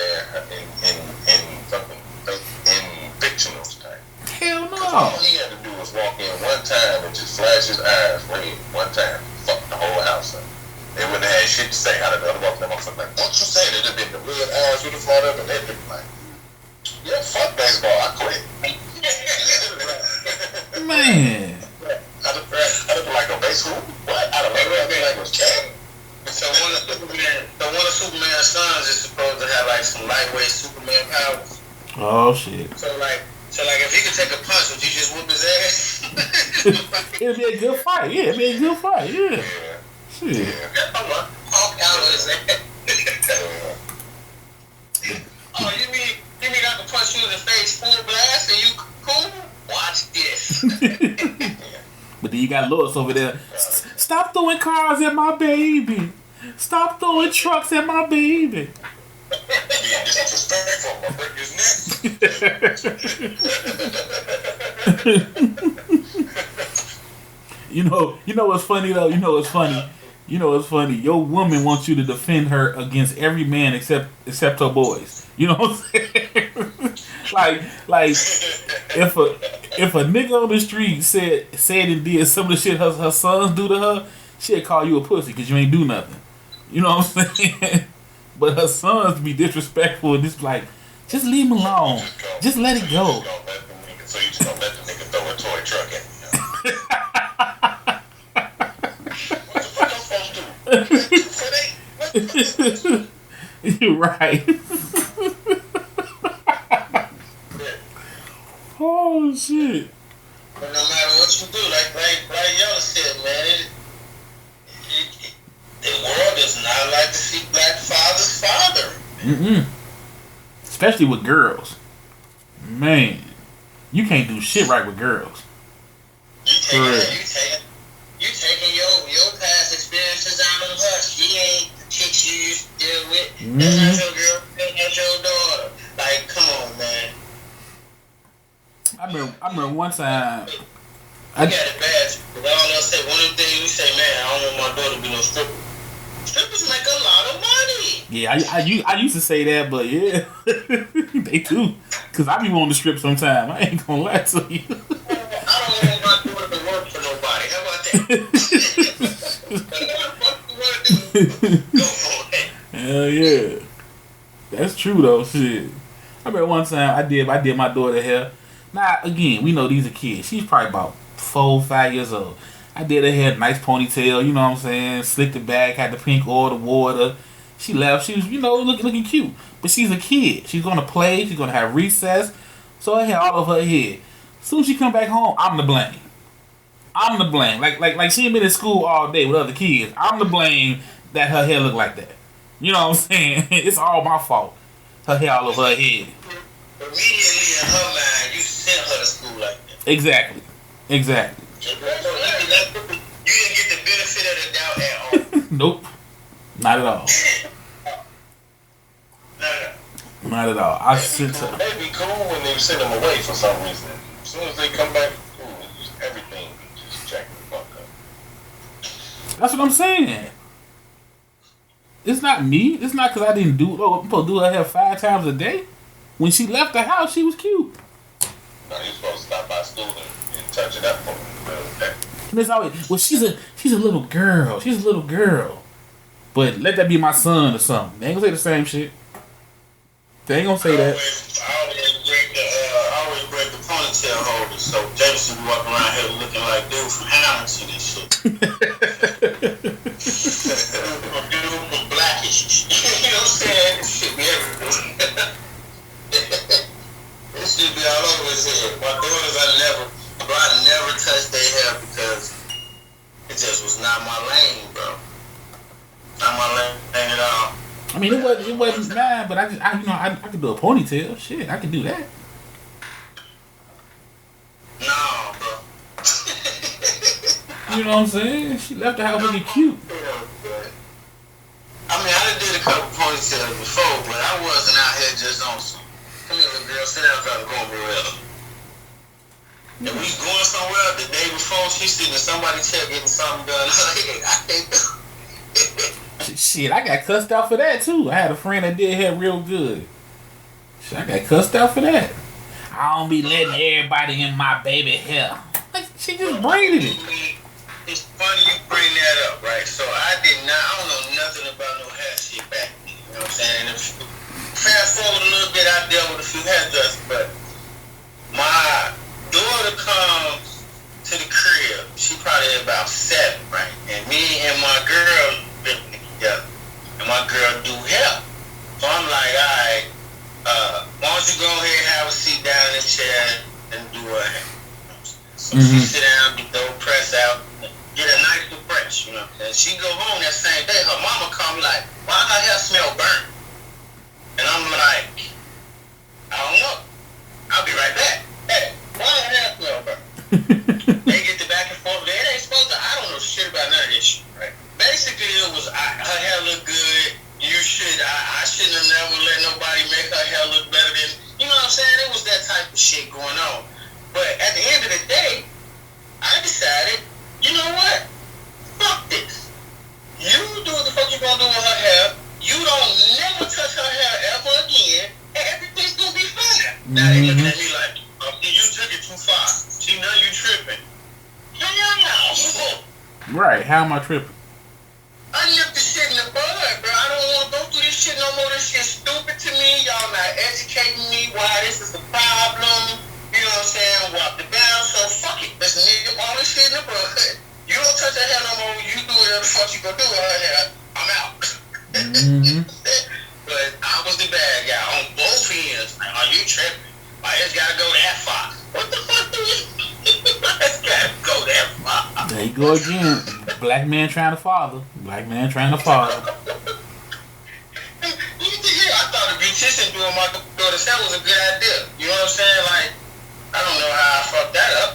In fictional type. Hell no. All he had to do was walk in one time and just flash his eyes red one time. Fuck the whole house up. They wouldn't have had shit to say. How did the other walk them off? Like, what you say? They'd have been the red eyes would have fought up and they'd been like, yeah, fuck baseball. I quit. Man. I'd have like a base hoop. What? I'd have like was cat. So one of Superman's sons is supposed to have like some lightweight Superman powers. Oh shit. So like if he could take a punch, would you just whoop his ass? It'd be a good fight. Yeah, it'd be a good fight. Yeah. Shit. Hulk out of his ass. Oh, you mean I can punch you in the face full blast and you cool? Watch this. But then you got Lois over there. Stop throwing cars at my baby. Stop throwing trucks at my baby. You know what's funny though? You know what's funny? Your woman wants you to defend her against every man except her boys. You know what I'm saying? like if a nigga on the street said and did some of the shit her sons do to her, she'd call you a pussy because you ain't do nothing. You know what I'm saying? But her sons be disrespectful and just like, just leave him alone. Just let it go. So you just gonna let the nigga throw a toy truck at you? What the fuck I'm supposed to do? You're right. Oh shit. But no matter what you do, like y'all said, man, the world does not like to see black fathers fathering. Especially with girls. Man, you can't do shit right with girls. You taking your past experiences out on her. She ain't the chick you used to deal with. That's not your girl. That's not your daughter. Like, come on, man. I remember one time. I got it bad. But all else say one of the things you say, man, I don't want my daughter to be no stripper. Strippers make a lot of money. Yeah, I used to say that, but yeah, they do. Cause I be wanting to strip sometime. I ain't gonna lie to you. I don't want my daughter to work for nobody. How about that? What you want to do? Go for it. Hell yeah, that's true though. Shit, I remember one time I did my daughter hair. Now again, we know these are kids. She's probably about 4, 5 years old. I did her hair, nice ponytail, you know what I'm saying? Slicked it back, had the pink oil, the water. She left. She was, looking cute. But she's a kid. She's gonna play. She's gonna have recess. So I had all of her hair. As soon as she come back home, I'm the blame. Like she ain't been in school all day with other kids. I'm the blame that her hair look like that. You know what I'm saying? It's all my fault. Her hair all over her head. Immediately in her mind, you sent her to school like that. Exactly. You didn't get the benefit of the doubt at all. Nope. Not at all. No. not at all. They be cool when they send them away for some reason. As soon as they come back, everything just jack the fuck up. That's what I'm saying. It's not me. It's not because I didn't do. Oh, I'm supposed to do her hair 5 times a day. When she left the house, she was cute. No, you're supposed to stop by school and touch it up for me. And it's always, well, she's a little girl. She's a little girl. But let that be my son or something. They ain't gonna say the same shit. They ain't gonna say that. I always break the ponytail holder, so Jameson be walking around here looking like dude from Hamilton and shit. Dude from Blackish. You know what I'm saying? This shit be everywhere. This shit be all over his head. My daughters, I never touched their hair because it just was not my lane, bro. Not my lane at all. I mean, it wasn't bad, but I could do a ponytail. Shit, I could do that. No, bro. You know what I'm saying? She left the house looking cute. I mean, I done did a couple ponytails before, but I wasn't out here just on some. Come here, little girl, sit down, try to go over there. And we was going somewhere the day before, she sitting in somebody's chair getting something done. I can't do it. Shit, I got cussed out for that too. I had a friend that did hair real good. Shit, I got cussed out for that. I don't be letting everybody in my baby hair. Like, she just braided it. It's funny you bring that up, right? So I don't know nothing about no hair shit back then. You know what I'm saying? And fast forward a little bit, I dealt with a few hairdressers, but my daughter comes to the crib. She probably about 7, right? And me and my girl living together. And my girl do hair. So I'm like, alright, why don't you go ahead and have a seat down in the chair and do her hair? So she sit down, get the press out, get a nice refresh, you know. And she go home that same day. Her mama called me like, why her hair smell burnt? And I'm like, I don't know. I'll be right back. Hey, why her hair smell burnt? They get the back and forth. They ain't supposed to. I don't know shit about none of this shit, right? Basically, it was her hair look good. I shouldn't have never let nobody make her hair look better than, you know what I'm saying? It was that type of shit going on. But at the end of the day, I decided, you know what? Fuck this. You do what the fuck you gonna do with her hair. You don't never touch her hair ever again, and everything's gonna be fine. Now they looking at me like, you took it too far. See, now you tripping. No. Right, how am I tripping? I nipped the shit in the bud, bro. I don't want to go through this shit no more. This shit's stupid to me. Y'all not educating me why this is a problem. You know what I'm saying? Walk the down. So fuck it. Let's nip all this shit in the bud. You don't touch her hair no more. You do whatever the fuck you gonna do with her hair. I'm out. But I was the bad guy on both ends. Like, are you tripping? I just gotta go that far. What the fuck do you? I just gotta go that far. There you go again. Black man trying to father. Black man trying to father. I thought a beautician doing my daughter's hair was a good idea. You know what I'm saying? Like, I don't know how I fucked that up.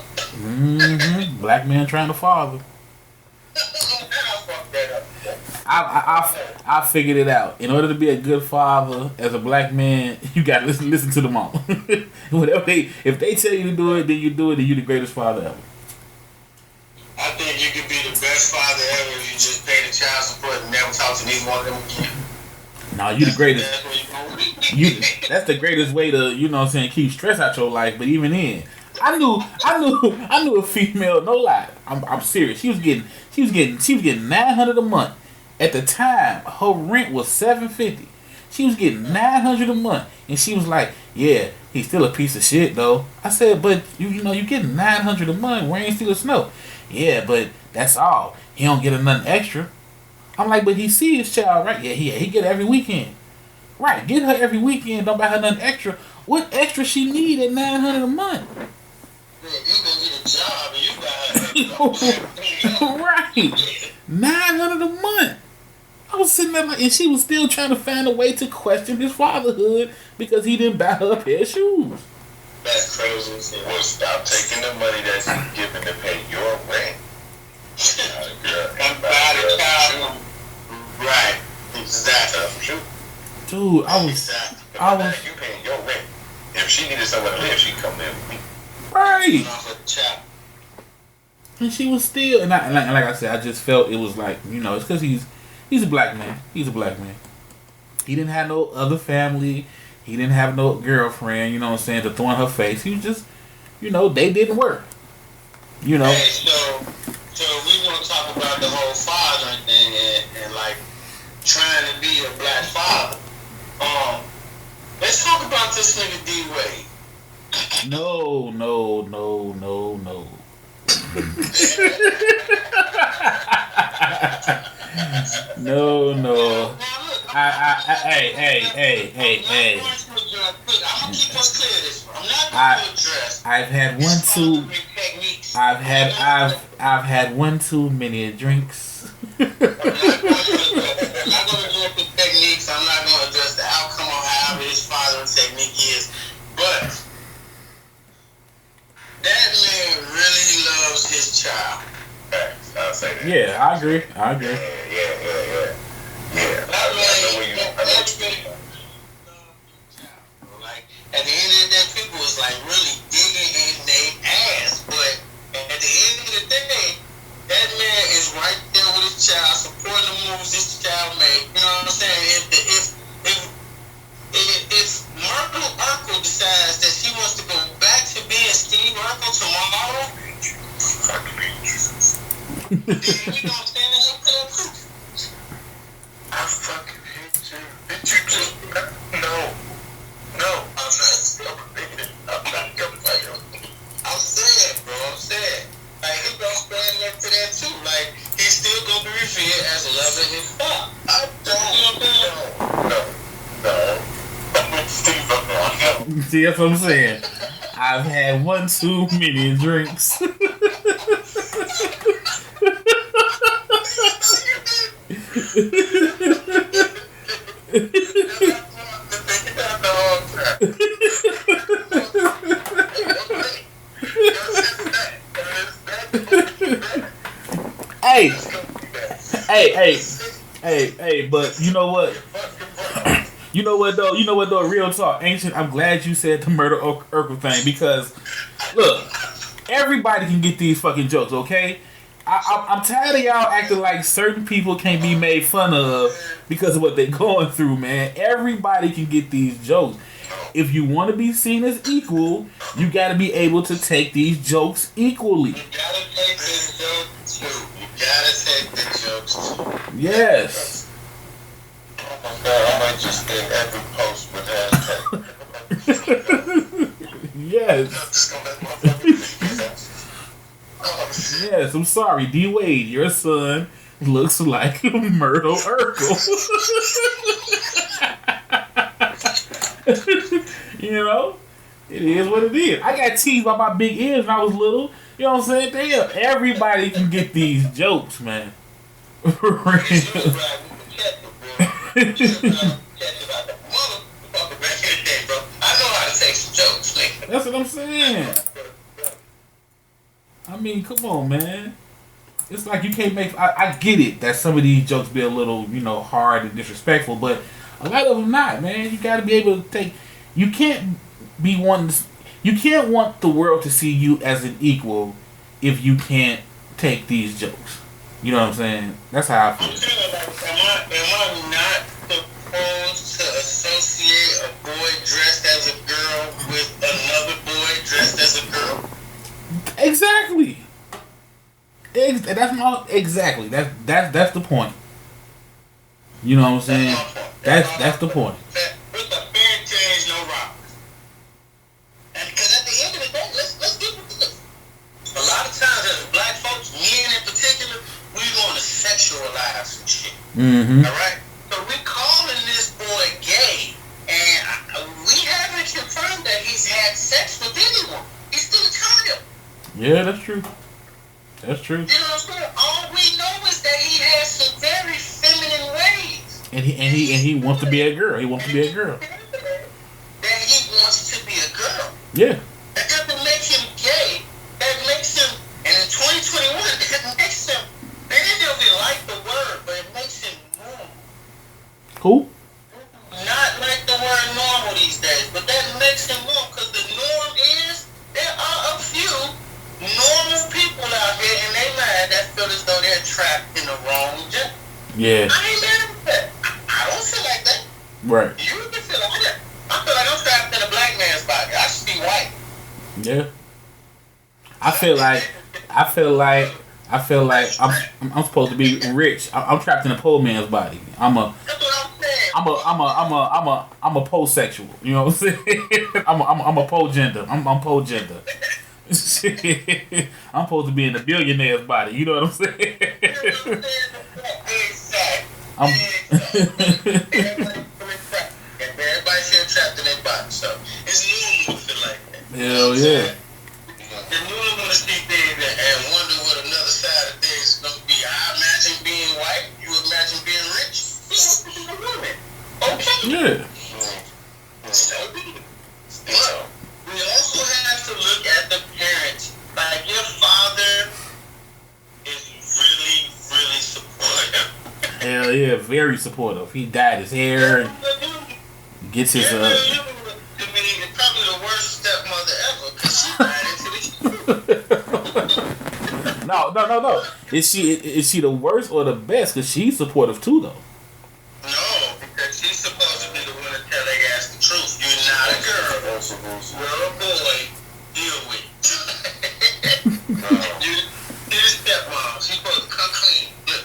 Black man trying to father. I figured it out. In order to be a good father as a black man, you gotta listen to the mom. If they tell you to do it, then you do it, and you the greatest father ever. I think you could be the best father ever if you just pay the child support and never talk to neither one of them again. No, you the greatest. That's the greatest way to, you know what I'm saying, keep stress out your life. But even then, I knew a female, no lie. I'm serious. She was getting $900 a month. At the time, her rent was $750. She was getting $900 a month, and she was like, "Yeah, he's still a piece of shit, though." I said, "But you know, you getting $900 a month. Rain, still snow." "Yeah, but that's all. He don't get nothing extra." I'm like, "But he see his child, right? Yeah, he get her every weekend, right? Get her every weekend. Don't buy her nothing extra. What extra she need at $900 a month?" You gonna get a job and you got her. Right, $900 a month. I was sitting there like, and she was still trying to find a way to question his fatherhood because he didn't buy her a pair of shoes. That's crazy. Well, stop taking the money that's given to pay your rent. And buy the child. Right. Exactly. Dude, I was. Exactly. You paying your rent. If she needed somewhere to live, she'd come live with me. Right. And she was still, and like I said, I just felt it was like, it's because he's a black man. He's a black man. He didn't have no other family. He didn't have no girlfriend, to throw in her face. He was just, they didn't work. Hey, so we want to talk about the whole fathering thing and like trying to be a black father. Let's talk about this nigga D-Wade. No. No. Hey. I'm gonna keep us clear this one. I'm not gonna address. I've had one too many drinks. I'm not gonna do it with techniques. I'm not gonna address the outcome of however his fathering technique is. But that man really loves his child. I'll say that. Yeah, I agree. Yeah. I like, at the end of the day, people was like really digging in their ass, but at the end of the day, that man is right there with his child, supporting the moves this child made. You know what I'm saying? If Myrtle Urkel decides that she wants to go back to being Steve Urkel tomorrow, then we gonna stand in up to that proof. I fucking hate you. Did you just... No. I'm not stupid. I'm not gonna fight him. I'm sad, bro. Like, he gonna stand up to that too. Like, he's still gonna be revered as a lover of his father. I don't. No. I'm with Steve Urkel. See, that's what I'm saying. I've had one too many drinks. Hey, but you know what? You know what though, real talk, Ancient, I'm glad you said the Murder Urkel thing, because look, everybody can get these fucking jokes, okay? I'm tired of y'all acting like certain people can't be made fun of because of what they're going through, man. Everybody can get these jokes. If you want to be seen as equal, you got to be able to take these jokes equally. You gotta take this joke too. You gotta take the jokes too. Yes. Oh my God, I might just end every post with hashtag. Yes. Yes, I'm sorry, D-Wade, your son looks like Myrtle Urkel. It is what it is. I got teased by my big ears when I was little. You know what I'm saying? Damn, everybody can get these jokes, man. For real. That's what I'm saying. I mean, come on, man. It's like you can't make... I get it that some of these jokes be a little, hard and disrespectful, but a lot of them not, man. You got to be able to take... You can't want the world to see you as an equal if you can't take these jokes. You know what I'm saying? That's how I feel. Am I not supposed to associate a boy dressed as a girl with another boy dressed as a girl? Exactly. Exactly. That's the point. You know what I'm saying? That's the point. With a fair change, no rocks. And because at the end of the day, let's get into this. A lot of times as black folks, men in particular, we want to sexualize some shit. Mm-hmm. All right? So we calling this boy gay, and we haven't confirmed that he's had sex with anyone. He's still a child. Yeah, that's true. That's true. You know what I'm saying? All we know is that he has some very feminine ways. And he wants to be a girl. He wants to be a girl. That he wants to be a girl. Yeah. That doesn't make him gay. That makes him, and in 2021, it makes him, they didn't really like the word, but it makes him normal. Who? Not like the word normal. trapped in the wrong gender. Yeah. I ain't mad at that. I don't feel like that. Right. You can feel like that. I feel like I'm trapped in a black man's body. I should be white. Yeah. I feel like I'm supposed to be rich. I'm trapped in a poor man's body. I'm a posexual. You know what I'm saying? I'm a po gender. I'm po gender. I'm supposed to be in a billionaire's body. You know what I'm saying? Everybody feel trapped in their body, so it's normal to feel like that. Hell yeah. It's normal to see things and wonder what another side of things is going to be. I imagine being white. You imagine being rich. You're a woman. Okay. Yeah. But we also have to look at the parents. Like, your father is really, really supportive. Hell yeah, very supportive. He dyed his hair and gets his I mean, probably the worst stepmother ever because she died into the No. Is she the worst or the best? Because she's supportive too, though. No, because she's supposed to be the one to tell their ass the truth. You're not a girl. You're a boy. Deal with it. You're a stepmom. She's supposed to come clean. Look,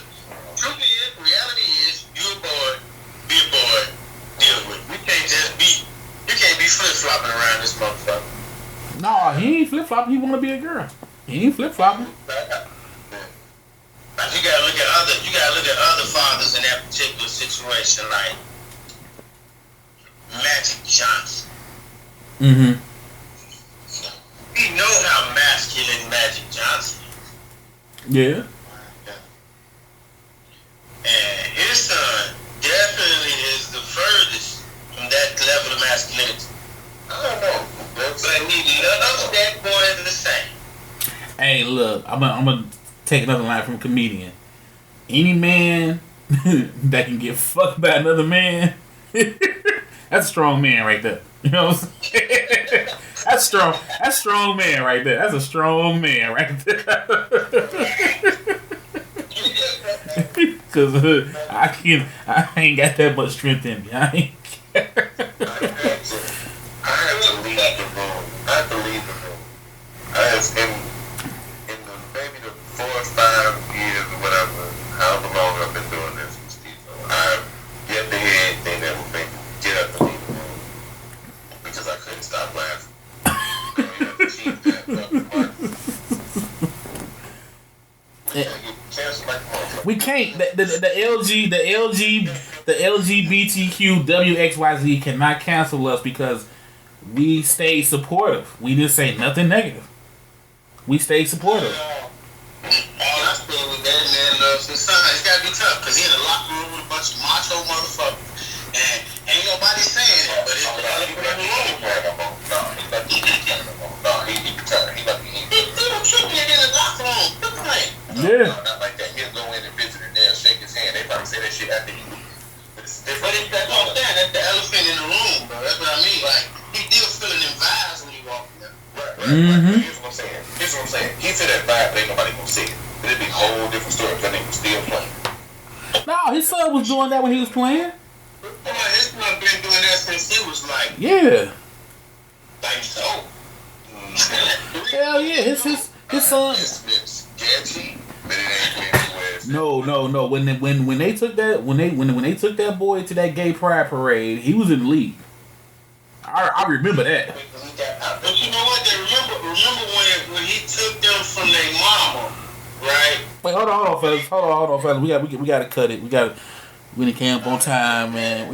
truth is, reality is, you're a boy. Be a boy. Deal with it. You can't be flip-flopping around this motherfucker. No, he ain't flip-flopping. He want to be a girl. He ain't flip-flopping. You gotta look at other fathers in that particular situation, like Magic Johnson. Mm-hmm. We know how masculine Magic Johnson is. Yeah. And his son definitely is the furthest from that level of masculinity. I don't know. But none of that boy is the same. Hey, look, I'm gonna take another line from a comedian. Any man that can get fucked by another man, that's a strong man right there. You know what I'm saying? That's strong. That's strong man right there. That's a strong man right there. Cause I ain't got that much strength in me. I have to leave the room. I have in maybe the 4 or 5 years or whatever, however long I've been doing this with Stezo, I've yet to hear anything that would make me get up and leave the room because I couldn't stop laughing. You have to keep that we can't. The LGBTQ WXYZ cannot cancel us because we stayed supportive. We didn't say nothing negative. We stayed supportive. All I feel is that man loves his son. It's gotta be tough because he in a locker room with a bunch of macho motherfuckers, and ain't nobody saying it, but it's the other people in the room. He tripping in the locker room. Yeah. Not like that. He'll go in and visit and they'll shake his hand. They probably say that shit after he leaves. But it's different. That's what I'm saying. That's the elephant in the room, bro. That's what I mean. Like, he still feeling them vibes when he walk in there. Right. Here's what I'm saying. He feel that vibe, but ain't nobody gonna see it. But it'd be a whole different story if that nigga was still playing. No, his son was doing that when he was playing. His son been doing that since he was like, like so. Hell yeah, his son. It's sketchy, but it ain't anywhere. No. When they took that boy to that gay pride parade, he was in the league. I remember that. But you know what? Remember when he took them from their mama, right? Wait, hold on, fellas. We gotta cut it. We didn't camp on time, man.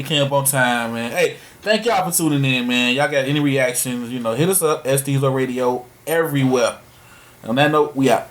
Hey, thank y'all for tuning in, man. Y'all got any reactions? Hit us up, Stezo Radio everywhere. On that note, we out.